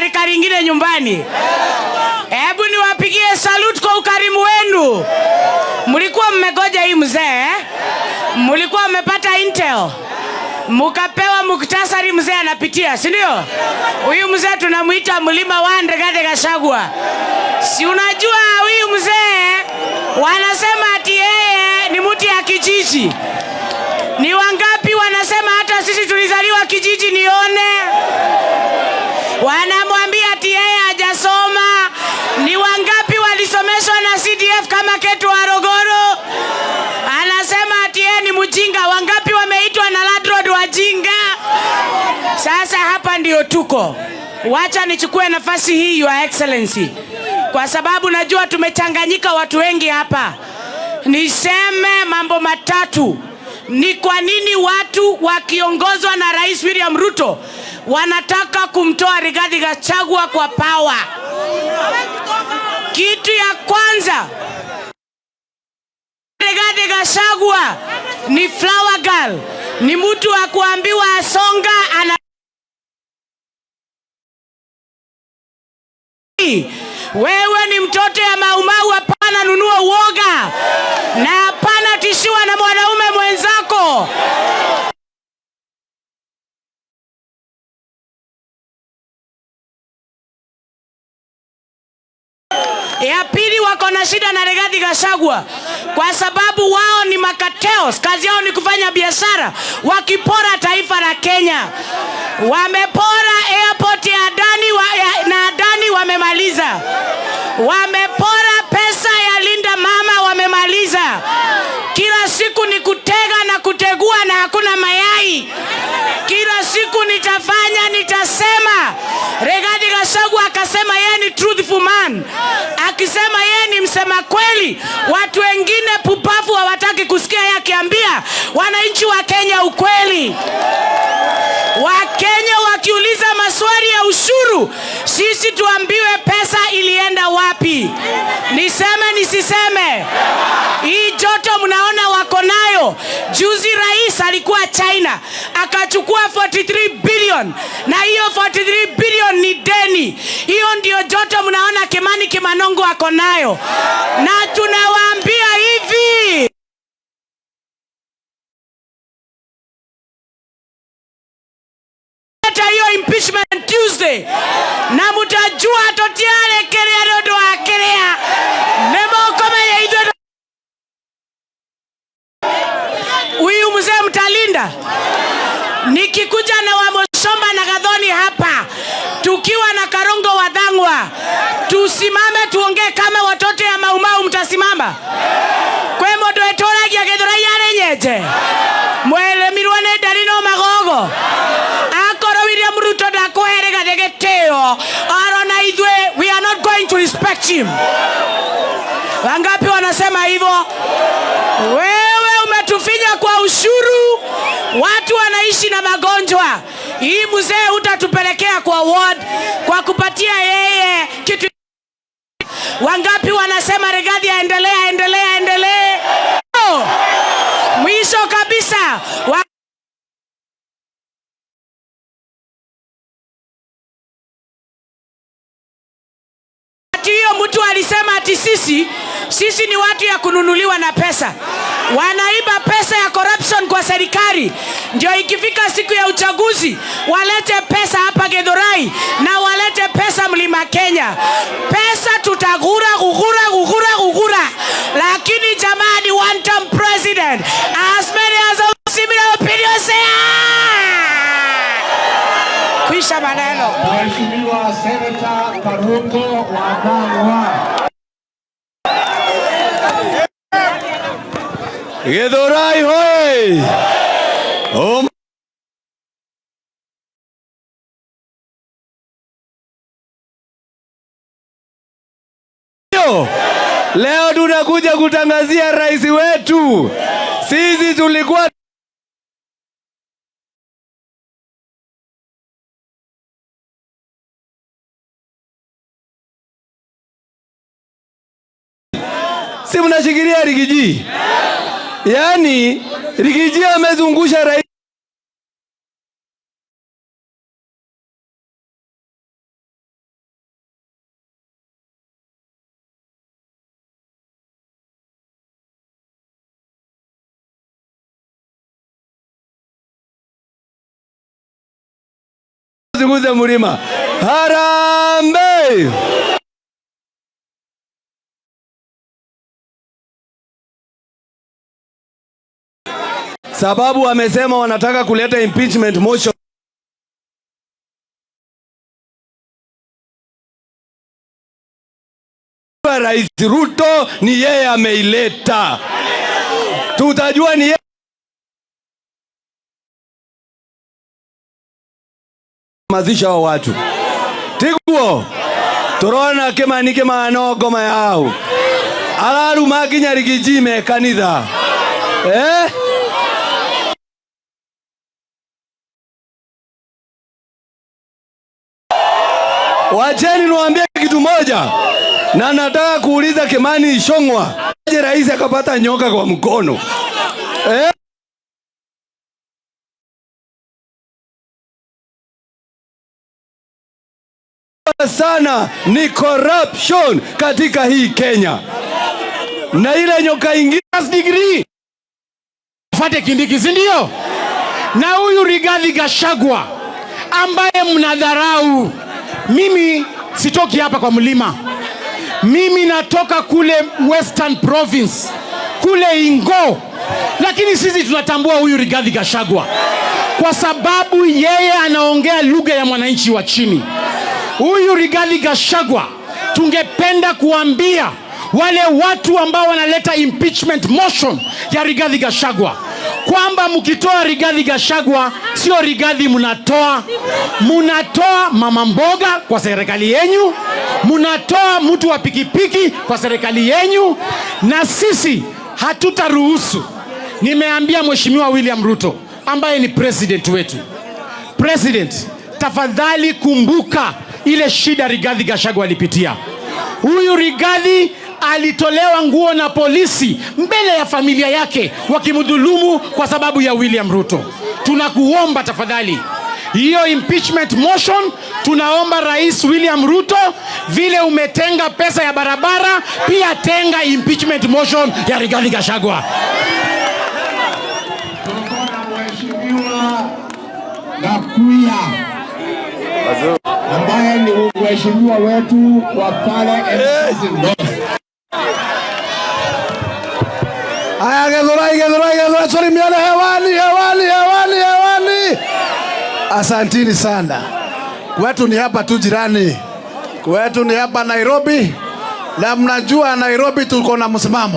serikali nyingine nyumbani. Hebu niwapigie salute kwa ukarimu wenu. Mlikuwa mmegoja hii mzee, mlikuwa mmepata intel, mukapewa muktasari mzee anapitia, si ndio? Huyu mzee tunamuita Mlima wa Rigathi Gachagua. Si unajua huyu mzee wanasema ati yeye ni mtu ya kijiji. Ni wangapi wanasema hata sisi tulizaliwa kijiji nione? Wanamwambia ati yeye hajasoma. Ni wangapi walisomeshwa na CDF kama Ketu Arogoro? Anasema ati yeye ni mjinga. Wangapi wameitwa na Ladroad wajinga? Sasa hapa ndio tuko. Wacha nichukue nafasi hii, Your Excellency, kwa sababu najua tumechanganyika watu wengi hapa. Niseme mambo matatu. Ni kwa nini watu wakiongozwa na Rais William Ruto wanataka kumtoa Rigathi Gachagua kwa power? Kitu ya kwanza, Rigathi Gachagua ni flower girl, ni mtu wa kuambiwa asonga ana. Wewe ni mtoto ya maumau, hapana nunua uoga na hapana tishiwa na mwanaume mwenzako. Ya pili, wako na shida na Rigathi Gachagua kwa sababu wao ni makatelos. Kazi yao ni kufanya biashara, wakipora taifa la Kenya. Wamepora airport ya Adani na Adani wamemaliza. Wamepora pesa ya Linda Mama, wamemaliza. Kila siku ni kutega na kutegua na hakuna mayai. Kila siku nitafanya, nitasema. Rigathi Gachagua akasema yeye ni truthful man, akisema yeye ni msema kweli. Watu wengine pupafu hawataki kusikia yeye akiambia wananchi wa Kenya ukweli. Wakenya wakiuliza maswali ya ushuru, sisi tuambiwe pesa ilienda wapi. Niseme nisiseme? Hii joto mnaona wako nayo. Juzi rais alikuwa China, akachukua 43 billion, na hiyo 43 billion ni deni. Hiyo ndio joto mnaona Kimani Kimanongo wako nayo. Na tunawaambia hivi, hiyo impeachment Tuesday na mutajua totiale kelea rodo akelea nemo kama ya idwe. Huyu mzee mtalinda. Nikikuja na Wamuchomba na Gathoni hapa, tukiwa na Karongo Wadhangwa, tusimame tuongee kama watoto ya maumau, mtasimama? Kwe modo etora kia gedora yare nyeje mwele mirwane darino magogo akoro William Ruto da koherega degeteo arona idwe. We are not going to respect him. Wangapi wanasema hivyo? Wewe umetufinya kwa ushuru, watu wanaishi na magonjwa. Hii mzee utatupelekea kwa ward kwa kupatia yeye kitu. Wangapi wanasema Rigathi endelee? Mwisho kabisa, hiyo mtu alisema ati sisi ni watu ya kununuliwa na pesa. Wanaiba pesa ya corruption kwa serikali, ndio ikifika siku ya uchaguzi walete pesa hapa Githurai na walete pesa Mlima Kenya. Pesa tutagura, lakini jamani, one term president, as many as of similar opinions say kwisha maneno. Mheshimiwa Senator Karongo Wadhangwa. Githurai hoye! Leo tunakuja kutangazia rais wetu. Sisi tulikuwa si mnashikilia Rigiji. Yaani Rigiji amezungusha rais ziguze mlima. Harambee! Sababu wamesema wanataka kuleta impeachment motion. Rais Ruto ni yeye ameileta. Tutajua ni yeye. Mazisha wa watu. Tiguo. Torona kemanike manogoma yao. Alaru makinya Rigiji mekanitha. Wacheni niwaambie kitu moja. Na nataka kuuliza Kimani Ichung'wah, aje rais akapata nyoka kwa mkono? Sana ni corruption katika hii Kenya. Na ile nyoka ingine degree Fate Kindiki, si ndio? Na huyu Rigathi Gachagua ambaye mnadharau. Mimi sitoki hapa kwa mlima. Mimi natoka kule Western Province, kule Ingo. Lakini sisi tunatambua huyu Rigathi Gachagua kwa sababu yeye anaongea lugha ya mwananchi wa chini. Huyu Rigathi Gachagua, tungependa kuambia wale watu ambao wanaleta impeachment motion ya Rigathi Gachagua kwamba mkitoa Rigathi Gachagua sio Rigathi munatoa mama mboga kwa serikali yenu, munatoa mtu wa pikipiki kwa serikali yenu, na sisi hatutaruhusu. Nimeambia Mheshimiwa William Ruto ambaye ni president wetu, President, tafadhali kumbuka ile shida Rigathi Gachagua alipitia. Huyu Rigathi alitolewa nguo na polisi mbele ya familia yake wakimdhulumu kwa sababu ya William Ruto. Tunakuomba tafadhali, hiyo impeachment motion, tunaomba Rais William Ruto, vile umetenga pesa ya barabara, pia tenga impeachment motion ya Rigathi Gachagua. Mheshimiwa Gakuya ambaye ni mheshimiwa wetu wa pale hewani. Asantini sana. Kwetu ni hapa tu jirani. Kwetu ni hapa Nairobi. Na mnajua Nairobi tuko na msimamo.